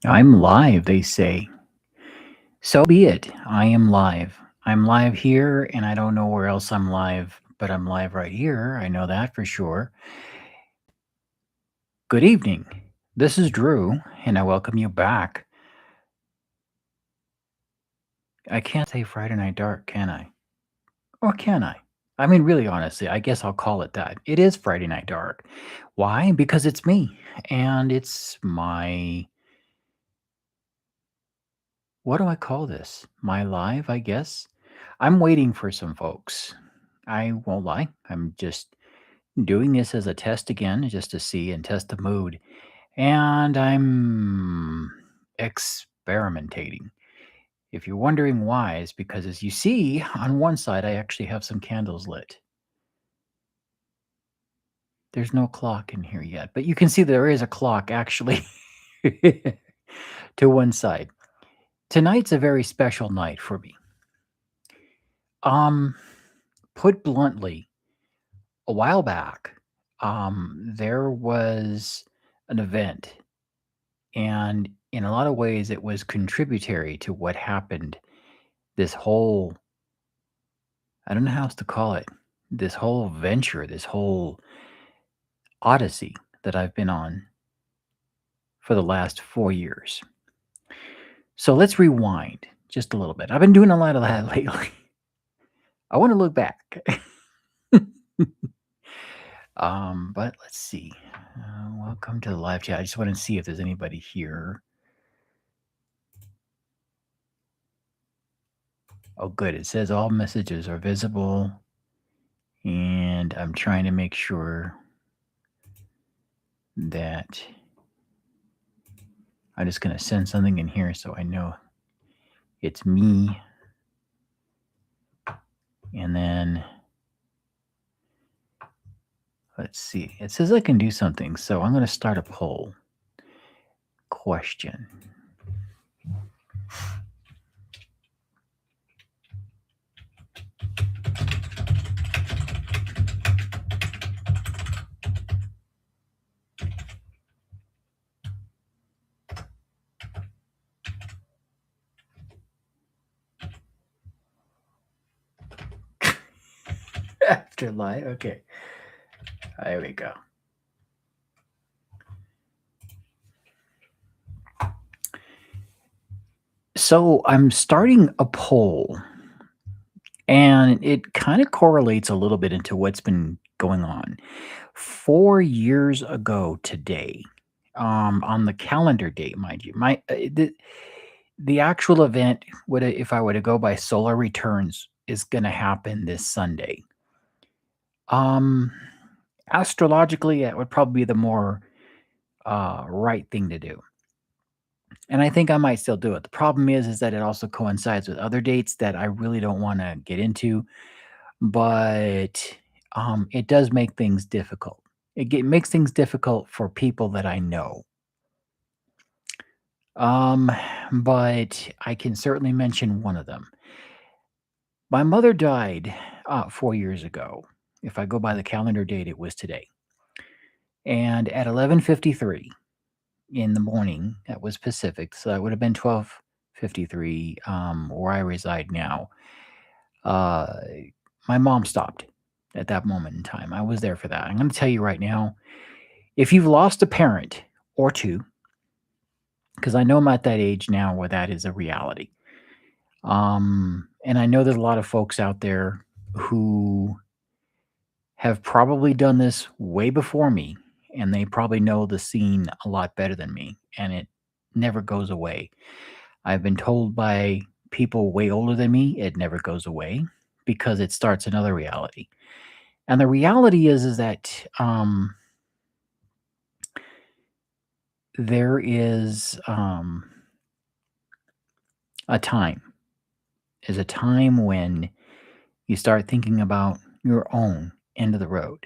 I'm live, they say. So be it. I am live. I'm live here, and I don't know where else I'm live, but I'm live right here. I know that for sure. Good evening. This is Drew, and I welcome you back. I can't say Friday Night Dark, can I? Or can I? I mean, really, honestly, I guess I'll call it that. It is Friday Night Dark. Why? Because it's me, and it's my. What do I call this? My live, I guess? I'm waiting for some folks. I won't lie. I'm just doing this as a test again, just to see and test the mood. And I'm experimenting. If you're wondering why, it's because as you see on one side, I actually have some candles lit. There's no clock in here yet, but you can see there is a clock actually to one side. Tonight's a very special night for me. Um, put bluntly, a while back, there was an event, and in a lot of ways, it was contributory to what happened. This whole, I don't know how else to call it, this whole venture, this whole odyssey that I've been on for the last 4 years. So let's rewind just a little bit. I've been doing a lot of that lately. I want to look back. But let's see. Welcome to the live chat. I just want to see if there's anybody here. Oh, good. It says all messages are visible. And I'm trying to make sure that I'm just going to send something in here so I know it's me. And then let's see. It says I can do something. So I'm going to start a poll. Question. Afterlife. Okay. There we go. So I'm starting a poll, and it kind of correlates a little bit into what's been going on. 4 years ago today, on the calendar date, mind you, the actual event would, if I were to go by solar returns, is going to happen this Sunday. Um, astrologically, that would probably be the more right thing to do. And I think I might still do it. The problem is that it also coincides with other dates that I really don't want to get into, but it does make things difficult. Makes things difficult for people that I know. Um, but I can certainly mention one of them. My mother died 4 years ago. If I go by the calendar date, it was today. And at 11:53 in the morning, that was Pacific, so that would have been 12:53 where I reside now. Uh, my mom stopped at that moment in time. I was there for that. I'm going to tell you right now, if you've lost a parent or two, because I know I'm at that age now where that is a reality. And I know there's a lot of folks out there who have probably done this way before me, and they probably know the scene a lot better than me, and it never goes away. I've been told by people way older than me it never goes away because it starts another reality. And the reality is that there is a time. Is a time when you start thinking about your own end of the road.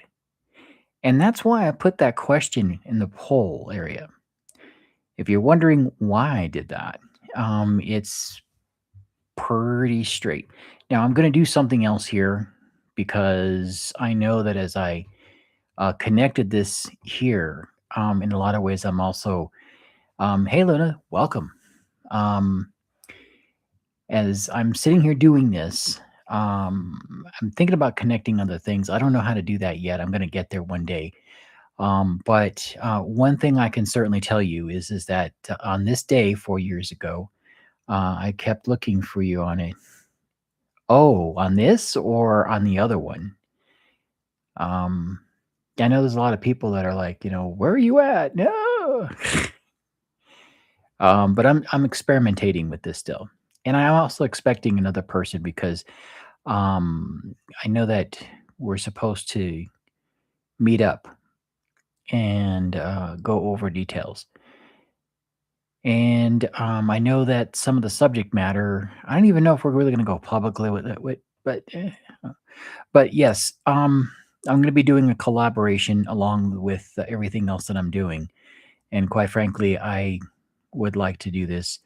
And that's why I put that question in the poll area. If you're wondering why I did that, it's pretty straight. Now, I'm going to do something else here because I know that as I connected this here, in a lot of ways, I'm also Hey, Luna, welcome. Um, as I'm sitting here doing this, I'm thinking about connecting other things. I don't know how to do that yet. I'm going to get there one day. But one thing I can certainly tell you is that on this day 4 years ago, I kept looking for you on it. Oh, on this or on the other one? Um, I know there's a lot of people that are like, where are you at? No. But I'm experimentating with this still, and I'm also expecting another person because I know that we're supposed to meet up and go over details. And I know that some of the subject matter, I don't even know if we're really going to go publicly with it. Uh, but yes, I'm going to be doing a collaboration along with everything else that I'm doing. And quite frankly, I would like to do this.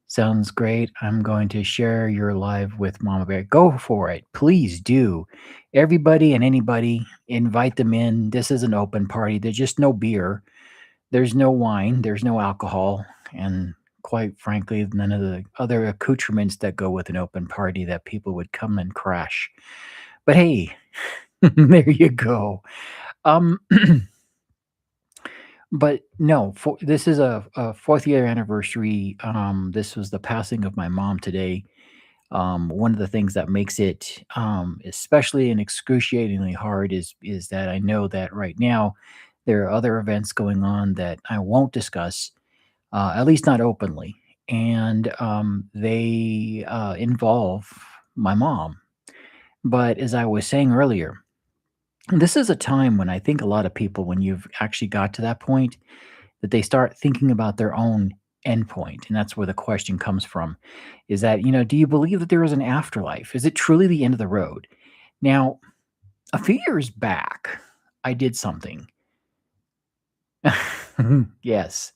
Sounds great. I'm going to share your live with Mama Bear. Go for it. Please do. Everybody and anybody, invite them in. This is an open party. There's just no beer. There's no wine. There's no alcohol. And quite frankly, none of the other accoutrements that go with an open party that people would come and crash. But hey, there you go. Um, But no, this is a 4th year anniversary. This was the passing of my mom today. One of the things that makes it, especially and excruciatingly hard is that I know that right now there are other events going on that I won't discuss, at least not openly, and they involve my mom. But as I was saying earlier, this is a time when I think a lot of people, when you've actually got to that point, that they start thinking about their own endpoint, and that's where the question comes from, is that, do you believe that there is an afterlife? Is it truly the end of the road? Now, a few years back, I did something. Yes,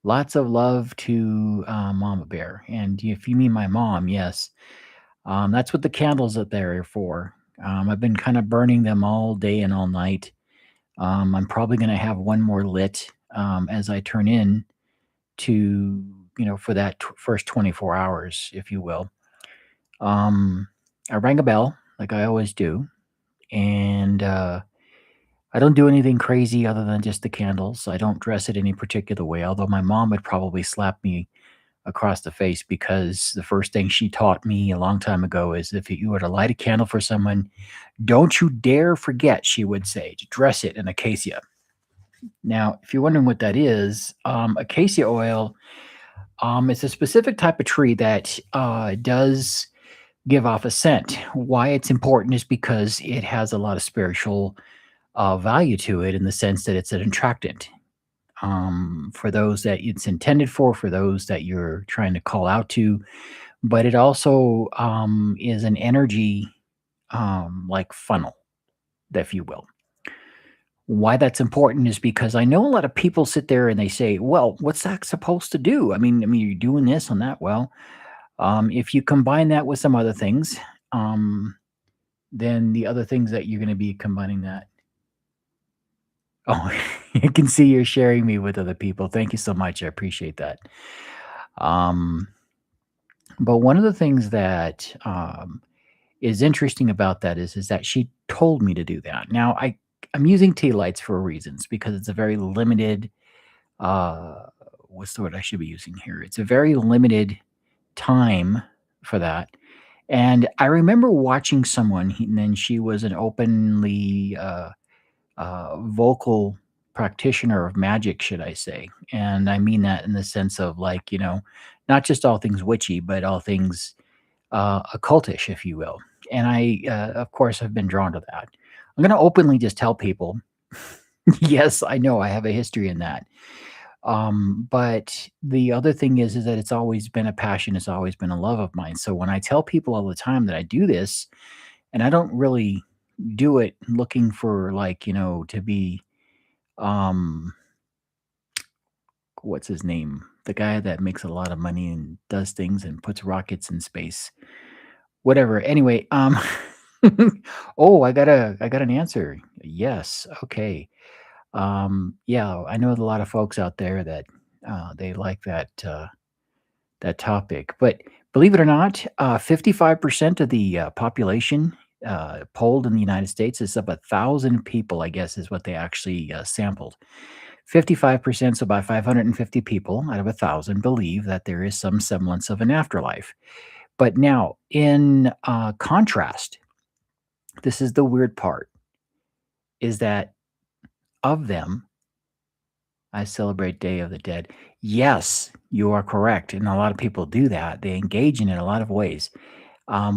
lots of love to, Mama Bear, and if you mean my mom, yes, that's what the candles up there are for. I've been kinda burning them all day and all night. I'm probably gonna have one more lit, as I turn in to, for that first 24 hours, if you will. Um, I rang a bell like I always do, and I don't do anything crazy other than just the candles. I don't dress it any particular way, although my mom would probably slap me across the face because the first thing she taught me a long time ago is if you were to light a candle for someone, don't you dare forget, she would say, to dress it in acacia. Now, if you're wondering what that is, acacia oil. It's a specific type of tree that does give off a scent. Why it's important is because it has a lot of spiritual value to it in the sense that it's an attractant. For those that it's intended for those that you're trying to call out to, but it also is an energy like funnel, if you will. Why that's important is because I know a lot of people sit there and they say, "Well, what's that supposed to do?" I mean, you're doing this and that. Well, if you combine that with some other things, um, then the other things that you're gonna be combining that. Oh, you can see you're sharing me with other people. Thank you so much. I appreciate that. Um, but one of the things that is interesting about that is that she told me to do that. Now I'm using tea lights for reasons because it's a very limited uh what's the word I should be using here? It's a very limited time for that. And I remember watching someone, and then she was an openly vocal practitioner of magic, should I say. And I mean that in the sense of like, not just all things witchy, but all things occultish, if you will. And I, of course, have been drawn to that. I'm going to openly just tell people, yes, I know I have a history in that. But the other thing is that it's always been a passion, it's always been a love of mine. So when I tell people all the time that I do this, and I don't really do it looking for like, to be um what's his name? The guy that makes a lot of money and does things and puts rockets in space. Whatever. Anyway, oh, I got an answer. Yes. Okay. Yeah, I know a lot of folks out there that They like that topic. But believe it or not, 55% of the population polled in the United States is of 1,000 people, I guess, is what they actually sampled. 55%, so about 550 people out of 1,000 believe that there is some semblance of an afterlife. But now, in contrast, this is the weird part, is that of them, I celebrate Day of the Dead. Yes, you are correct. And a lot of people do that. They engage in it in a lot of ways,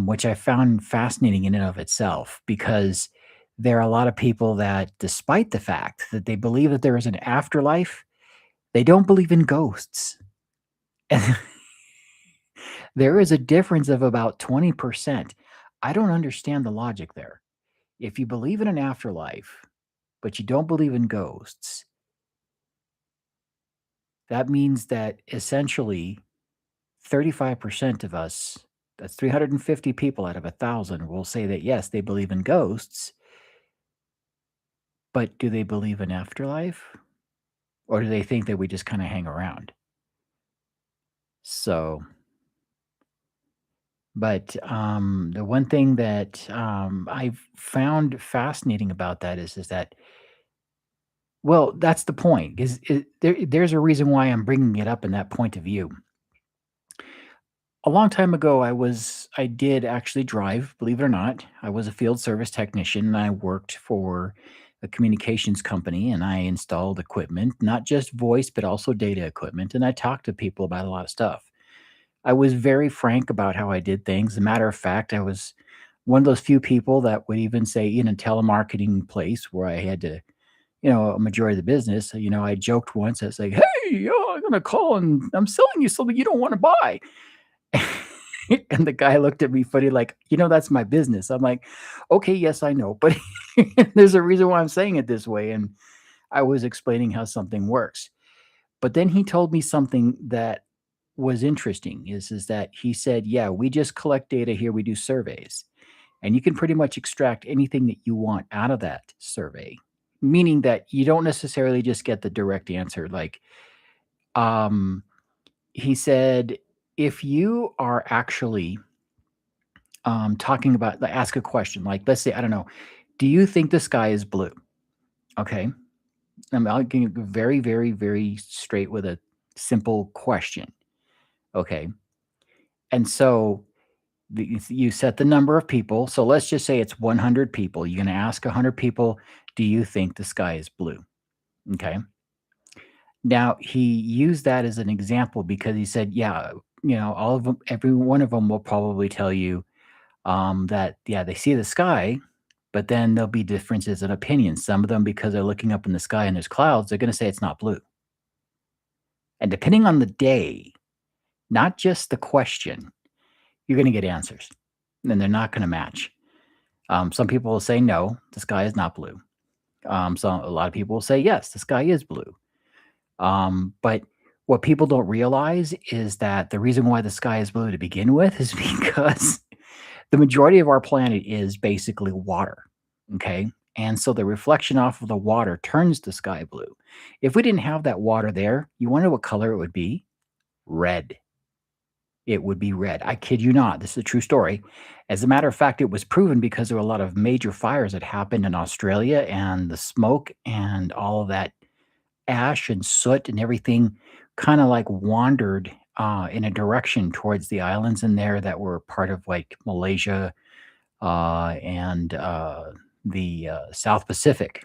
which I found fascinating in and of itself because there are a lot of people that, despite the fact that they believe that there is an afterlife, they don't believe in ghosts. And there is a difference of about 20%. I don't understand the logic there. If you believe in an afterlife, but you don't believe in ghosts, that means that essentially 35% of us, that's 350 people out of 1,000, will say that yes, they believe in ghosts, but do they believe in afterlife? Or do they think that we just kind of hang around? So, but the one thing that I've found fascinating about that is that, well, that's the point. There's a reason why I'm bringing it up in that point of view. A long time ago, I did actually drive, believe it or not. I was a field service technician and I worked for a communications company and I installed equipment, not just voice, but also data equipment. And I talked to people about a lot of stuff. I was very frank about how I did things. As a matter of fact, I was one of those few people that would even say in a telemarketing place where I had to, a majority of the business, I joked once. I was like, "Hey, I'm going to call and I'm selling you something you don't want to buy." And the guy looked at me funny, like, that's my business. I'm like, okay, yes, I know, but there's a reason why I'm saying it this way. And I was explaining how something works. But then he told me something that was interesting is that he said, "Yeah, we just collect data here, we do surveys, and you can pretty much extract anything that you want out of that survey." Meaning that you don't necessarily just get the direct answer. Like, um, he said, if you are actually talking about, like, ask a question, like, let's say, I don't know, do you think the sky is blue? Okay. I'm getting very, very, very straight with a simple question. Okay. And so you set the number of people. So let's just say it's 100 people. You're going to ask 100 people, do you think the sky is blue? Okay. Now he used that as an example because he said, yeah, all of them, every one of them will probably tell you that, yeah, they see the sky, but then there'll be differences in opinions. Some of them, because they're looking up in the sky and there's clouds, they're going to say it's not blue. And depending on the day, not just the question, you're going to get answers, and they're not going to match. Some people will say, no, the sky is not blue. So a lot of people will say, yes, the sky is blue. But what people don't realize is that the reason why the sky is blue to begin with is because the majority of our planet is basically water. Okay. And so the reflection off of the water turns the sky blue. If we didn't have that water there, you wonder what color it would be? Red. It would be red. I kid you not. This is a true story. As a matter of fact, it was proven because there were a lot of major fires that happened in Australia, and the smoke and all of that ash and soot and everything kind of like wandered in a direction towards the islands in there that were part of like Malaysia and the South Pacific.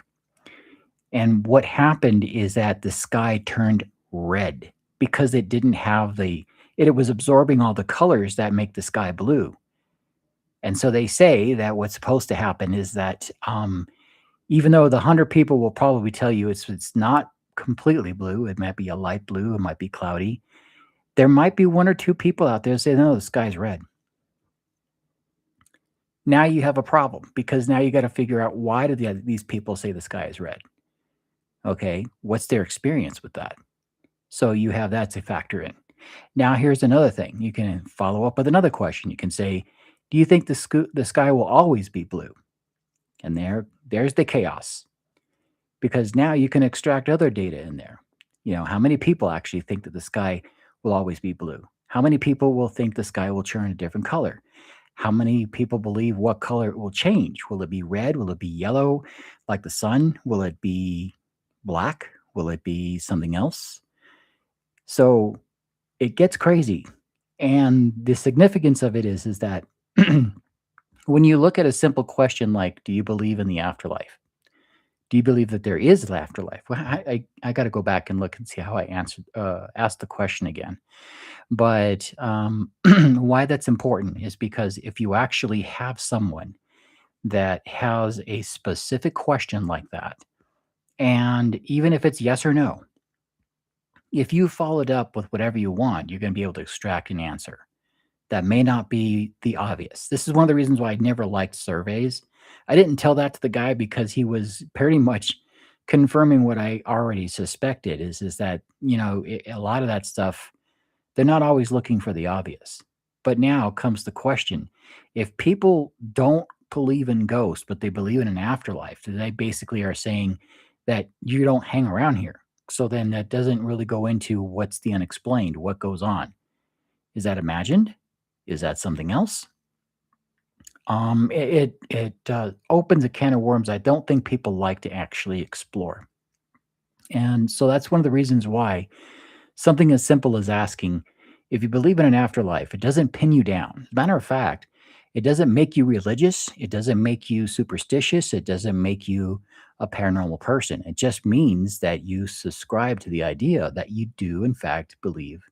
And what happened is that the sky turned red because it didn't have it was absorbing all the colors that make the sky blue. And so they say that what's supposed to happen is that even though the 100 people will probably tell you it's not completely blue, it might be a light blue, it might be cloudy. There might be one or two people out there that say, no, the sky's red. Now you have a problem because now you got to figure out why do these people say the sky is red? Okay, what's their experience with that? So you have that to factor in. Now here's another thing. You can follow up with another question. You can say, do you think the sky will always be blue? And there's the chaos because now you can extract other data in there. How many people actually think that the sky will always be blue? How many people will think the sky will turn a different color? How many people believe what color it will change? Will it be red? Will it be yellow like the sun? Will it be black? Will it be something else? So it gets crazy. And the significance of it is that when you look at a simple question like, do you believe in the afterlife? Do you believe that there is an afterlife? Well, I got to go back and look and see how I asked the question again. But why that's important is because if you actually have someone that has a specific question like that, and even if it's yes or no, if you followed up with whatever you want, you're going to be able to extract an answer that may not be the obvious. This is one of the reasons why I never liked surveys. I didn't tell that to the guy because he was pretty much confirming what I already suspected is that, a lot of that stuff, they're not always looking for the obvious. But now comes the question, if people don't believe in ghosts, but they believe in an afterlife, then they basically are saying that you don't hang around here. So then that doesn't really go into what's the unexplained, what goes on. Is that imagined? Is that something else? It opens a can of worms I don't think people like to actually explore. And so that's one of the reasons why something as simple as asking if you believe in an afterlife, it doesn't pin you down. As a matter of fact, it doesn't make you religious. It doesn't make you superstitious. It doesn't make you a paranormal person. It just means that you subscribe to the idea that you do, in fact, believe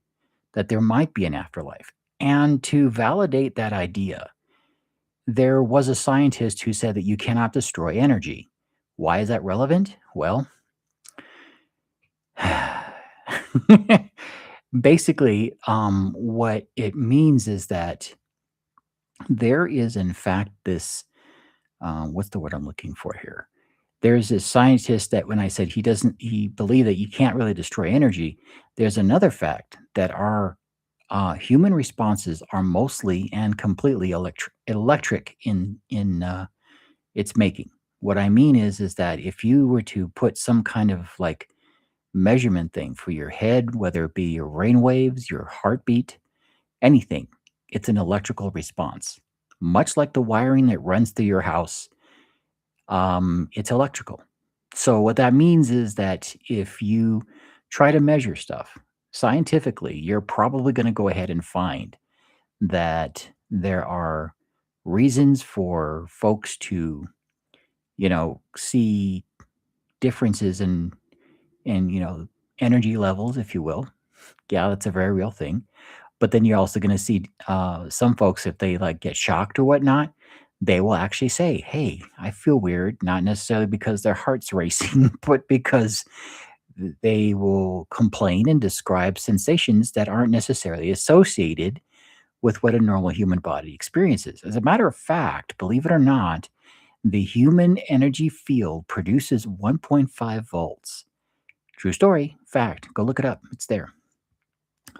that there might be an afterlife. And to validate that idea, there was a scientist who said that you cannot destroy energy. Why is that relevant? Well, basically, what it means is that there is, in fact, this what's the word I'm looking for here? There's this scientist that when I said he believed that you can't really destroy energy, there's another fact that our human responses are mostly and completely electric in its making. What I mean is that if you were to put some kind of like measurement thing for your head, whether it be your brain waves, your heartbeat, anything, it's an electrical response. Much like the wiring that runs through your house, it's electrical. So what that means is that if you try to measure stuff scientifically, you're probably going to go ahead and find that there are reasons for folks to, see differences in energy levels, if you will. Yeah, that's a very real thing. But then you're also going to see some folks, if they like get shocked or whatnot, they will actually say, "Hey, I feel weird," not necessarily because their heart's racing, but because they will complain and describe sensations that aren't necessarily associated with what a normal human body experiences. As a matter of fact, believe it or not, the human energy field produces 1.5 volts. True story, fact. Go look it up. It's there.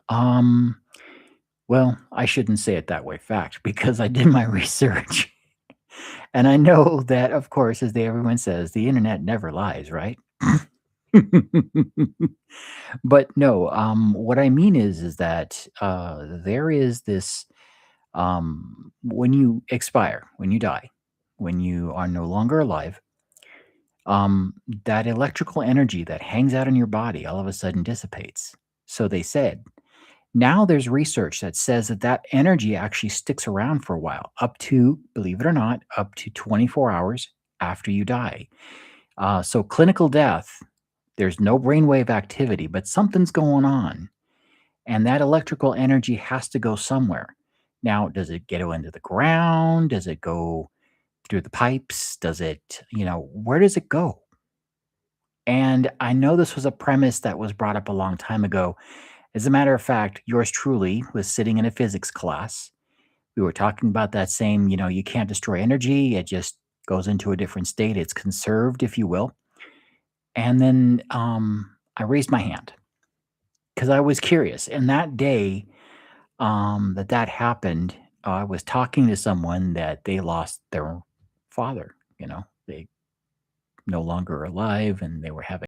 Um, well, I shouldn't say it that way, fact, because I did my research. And I know that, of course, as everyone says, the internet never lies, right? But no, what I mean is that there is this when you expire, when you die, when you are no longer alive, that electrical energy that hangs out in your body all of a sudden dissipates. So they said, now there's research that says that that energy actually sticks around for a while, up to, believe it or not, up to 24 hours after you die. So clinical death, there's no brainwave activity, but something's going on. And that electrical energy has to go somewhere. Now, does it get into the ground? Does it go through the pipes? Does it, where does it go? And I know this was a premise that was brought up a long time ago. As a matter of fact, yours truly was sitting in a physics class. We were talking about that same, you can't destroy energy. It just goes into a different state. It's conserved, if you will. And then I raised my hand because I was curious. And that day that happened, I was talking to someone that they lost their father. They no longer alive, and they were having